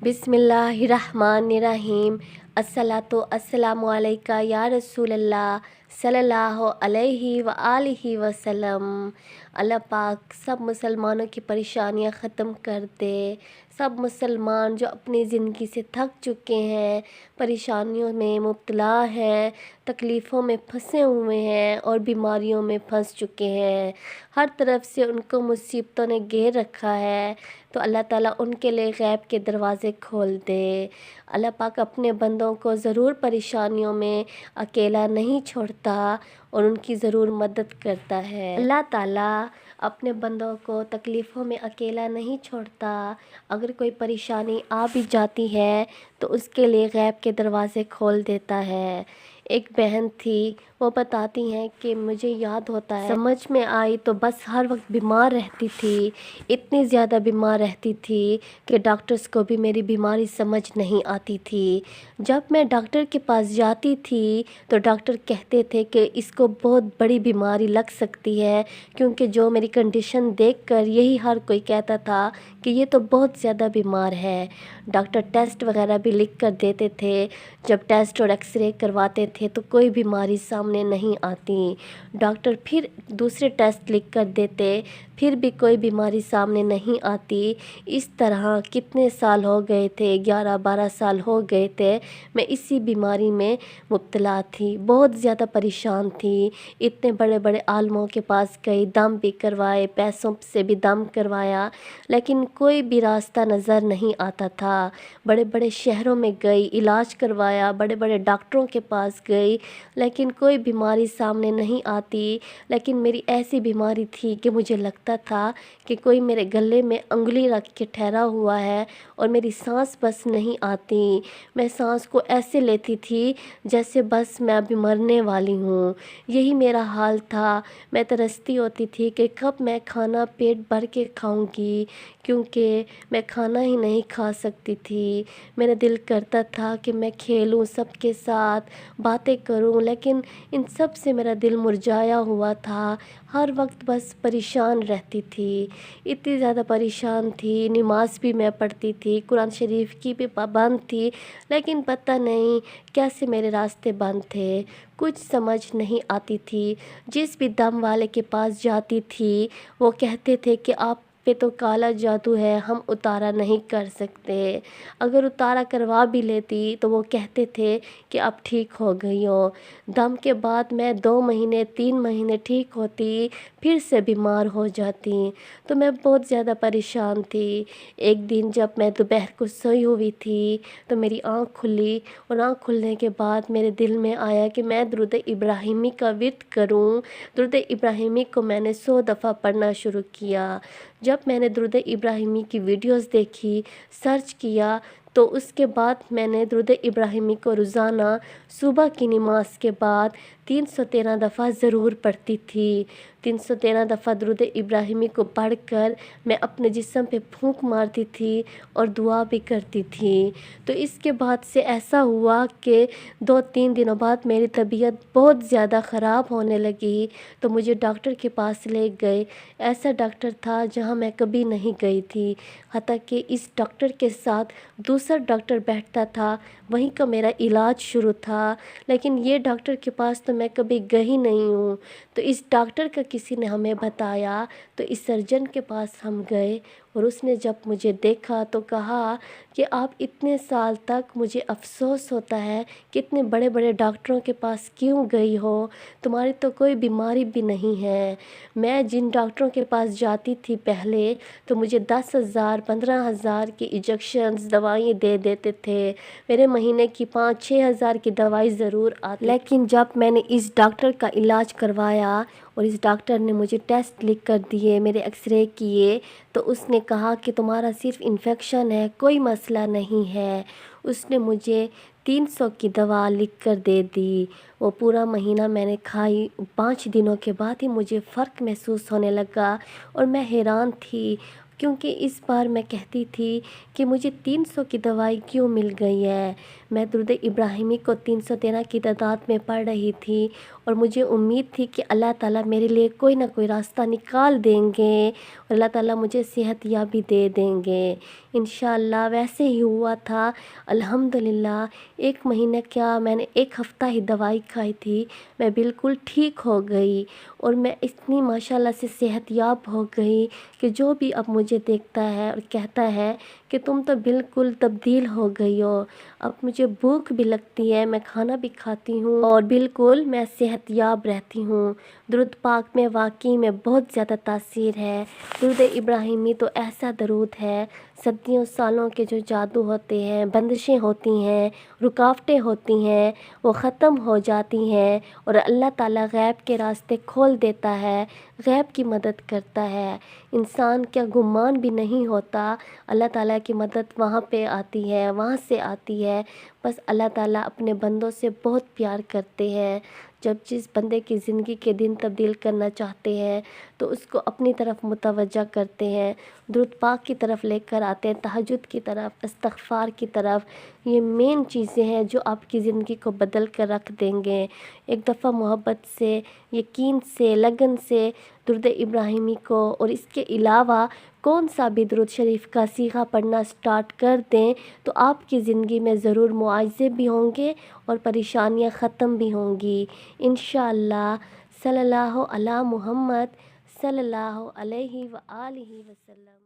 बिस्मिल्लाहिर्रहमानिर्रहीम। अस्सलातु अस्सलामु अलैका या रसूल अल्लाह सल्लल्लाहु अलैहि व आलिहि वसल्लम। अल्लाह पाक सब मुसलमानों की परेशानियां ख़त्म कर दे। सब मुसलमान जो अपनी ज़िंदगी से थक चुके हैं, परेशानियों में मुब्तला हैं, तकलीफ़ों में फंसे हुए हैं और बीमारियों में फंस चुके हैं, हर तरफ से उनको मुसीबतों ने घेर रखा है, तो अल्लाह ताला उनके लिए गैब के दरवाज़े खोल दे। अल्लाह पाक अपने बंदों को ज़रूर परेशानियों में अकेला नहीं छोड़ता और उनकी ज़रूर मदद करता है। अल्लाह ताला अपने बंदों को तकलीफ़ों में अकेला नहीं छोड़ता। अगर कोई परेशानी आ भी जाती है तो उसके लिए गैब के दरवाज़े खोल देता है। एक बहन थी, वो बताती हैं कि मुझे याद होता है समझ में आई तो बस हर वक्त बीमार रहती थी, इतनी ज़्यादा बीमार रहती थी कि डॉक्टर्स को भी मेरी बीमारी समझ नहीं आती थी। जब मैं डॉक्टर के पास जाती थी तो डॉक्टर कहते थे कि इसको बहुत बड़ी बीमारी लग सकती है, क्योंकि जो मेरी कंडीशन देखकर यही हर कोई कहता था कि ये तो बहुत ज़्यादा बीमार है। डॉक्टर टेस्ट वगैरह भी लिख कर देते थे, जब टेस्ट और एक्सरे करवाते थे तो कोई बीमारी सामने नहीं आती। डॉक्टर फिर दूसरे टेस्ट लिख कर देते, फिर भी कोई बीमारी सामने नहीं आती। इस तरह कितने साल हो गए थे, 11-12 साल हो गए थे, मैं इसी बीमारी में मुब्तला थी, बहुत ज़्यादा परेशान थी। इतने बड़े बड़े आलमों के पास गई, दम भी करवाए, पैसों से भी दम करवाया, लेकिन कोई भी रास्ता नज़र नहीं आता था। बड़े बड़े शहरों में गई, इलाज करवाया, बड़े बड़े डॉक्टरों के पास गई, लेकिन कोई बीमारी सामने नहीं आती। लेकिन मेरी ऐसी बीमारी थी कि मुझे लगता था कि कोई मेरे गले में उंगली रख के ठहरा हुआ है और मेरी सांस बस नहीं आती। मैं सांस को ऐसे लेती थी जैसे बस मैं अभी मरने वाली हूँ। यही मेरा हाल था। मैं तरसती होती थी कि कब मैं खाना पेट भर के खाऊंगी, क्योंकि मैं खाना ही नहीं खा सकती थी। मेरा दिल करता था कि मैं खेलूं सबके साथ, बातें करूं, लेकिन इन सब से मेरा दिल मुरझाया हुआ था। हर वक्त बस परेशान रहती थी, इतनी ज़्यादा परेशान थी। नमाज़ भी मैं पढ़ती थी, कुरान शरीफ की भी पाबंद थी, लेकिन पता नहीं कैसे मेरे रास्ते बंद थे, कुछ समझ नहीं आती थी। जिस भी दम वाले के पास जाती थी वो कहते थे कि आप पे तो काला जादू है, हम उतारा नहीं कर सकते। अगर उतारा करवा भी लेती तो वो कहते थे कि आप ठीक हो गई हो। दम के बाद मैं 2 महीने 3 महीने ठीक होती, फिर से बीमार हो जाती, तो मैं बहुत ज़्यादा परेशान थी। एक दिन जब मैं दोपहर को सोई हुई थी तो मेरी आँख खुली, और आँख खुलने के बाद मेरे दिल में आया कि मैं दुरूद इब्राहिमी का विर्द करूं। दुरूद इब्राहिमी को मैंने 100 दफ़ा पढ़ना शुरू किया। जब मैंने दुरूद इब्राहिमी की वीडियोस देखी, सर्च किया, तो उसके बाद मैंने दुरूद इब्राहिमी को रोज़ाना सुबह की नमाज के बाद 313 दफ़ा ज़रूर पढ़ती थी। 313 दफ़ा दुरूद इब्राहिमी को पढ़कर मैं अपने जिस्म पे फूंक मारती थी और दुआ भी करती थी। तो इसके बाद से ऐसा हुआ कि 2-3 दिनों बाद मेरी तबीयत बहुत ज़्यादा ख़राब होने लगी, तो मुझे डॉक्टर के पास ले गए। ऐसा डॉक्टर था जहाँ मैं कभी नहीं गई थी, हत्ता कि इस डॉक्टर के साथ दूसरा डॉक्टर बैठता था, वहीं का मेरा इलाज शुरू था, लेकिन ये डॉक्टर के पास तो मैं कभी गई नहीं हूँ। तो इस डॉक्टर का किसी ने हमें बताया, तो इस सर्जन के पास हम गए, और उसने जब मुझे देखा तो कहा कि आप इतने साल तक, मुझे अफ़सोस होता है कि इतने बड़े बड़े डॉक्टरों के पास क्यों गई हो, तुम्हारी तो कोई बीमारी भी नहीं है। मैं जिन डॉक्टरों के पास जाती थी पहले, तो मुझे 10,000 15,000 की इंजेक्शन्स दवाएं दे देते थे। मेरे महीने की 5-6 हज़ार की दवाई ज़रूर आती। लेकिन जब मैंने इस डॉक्टर का इलाज करवाया और इस डॉक्टर ने मुझे टेस्ट लिख कर दिए, मेरे एक्सरे किए, तो उसने कहा कि तुम्हारा सिर्फ इन्फेक्शन है, कोई मसला नहीं है। उसने मुझे 300 की दवा लिख कर दे दी। वो पूरा महीना मैंने खाई। 5 दिनों के बाद ही मुझे फ़र्क महसूस होने लगा और मैं हैरान थी کیونکہ اس بار میں کہتی تھی کہ مجھے 300 کی دوائی کیوں مل گئی ہے۔ میں درود ابراہیمی کو 313 کی تعداد میں پڑھ رہی تھی اور مجھے امید تھی کہ اللہ تعالیٰ میرے لیے کوئی نہ کوئی راستہ نکال دیں گے اور اللہ تعالیٰ مجھے صحت یابی دے دیں گے انشاءاللہ۔ ویسے ہی ہوا تھا الحمدللہ۔ 1 مہینہ کیا، میں نے 1 ہفتہ ہی دوائی کھائی تھی، میں بالکل ٹھیک ہو گئی اور میں اتنی ماشاءاللہ سے صحت یاب ہو گئی کہ جو بھی اب مجھے دیکھتا ہے اور کہتا ہے کہ تم تو بالکل تبدیل ہو گئی ہو۔ اب مجھے بھوک بھی لگتی ہے، میں کھانا بھی کھاتی ہوں اور بالکل میں صحت یاب رہتی ہوں۔ درود پاک میں واقعی میں بہت زیادہ تاثیر ہے۔ درود ابراہیمی تو ایسا درود ہے، صدیوں سالوں کے جو جادو ہوتے ہیں، بندشیں ہوتی ہیں، رکاوٹیں ہوتی ہیں، وہ ختم ہو جاتی ہیں اور اللہ تعالیٰ غیب کے راستے کھول دیتا ہے، غیب کی مدد کرتا ہے۔ انسان کا گمان بھی نہیں ہوتا، اللہ تعالیٰ کی مدد وہاں پہ آتی ہے، وہاں سے آتی ہے۔ بس اللہ تعالیٰ اپنے بندوں سے بہت پیار کرتے ہیں۔ جب جس بندے کی زندگی کے دن تبدیل کرنا چاہتے ہیں تو اس کو اپنی طرف متوجہ کرتے ہیں، درود پاک کی طرف لے کر آتے ہیں، تہجد کی طرف، استغفار کی طرف۔ یہ مین چیزیں ہیں جو آپ کی زندگی کو بدل کر رکھ دیں گے۔ ایک دفعہ محبت سے، یقین سے، لگن سے درود ابراہیمی کو اور اس کے علاوہ کون سا بھی درود شریف کا صیغہ پڑھنا سٹارٹ کر دیں تو آپ کی زندگی میں ضرور معاوضے بھی ہوں گے اور پریشانیاں ختم بھی ہوں گی انشاءاللہ۔ صلی اللہ علی محمد صلی اللہ علیہ وآلہ وسلم۔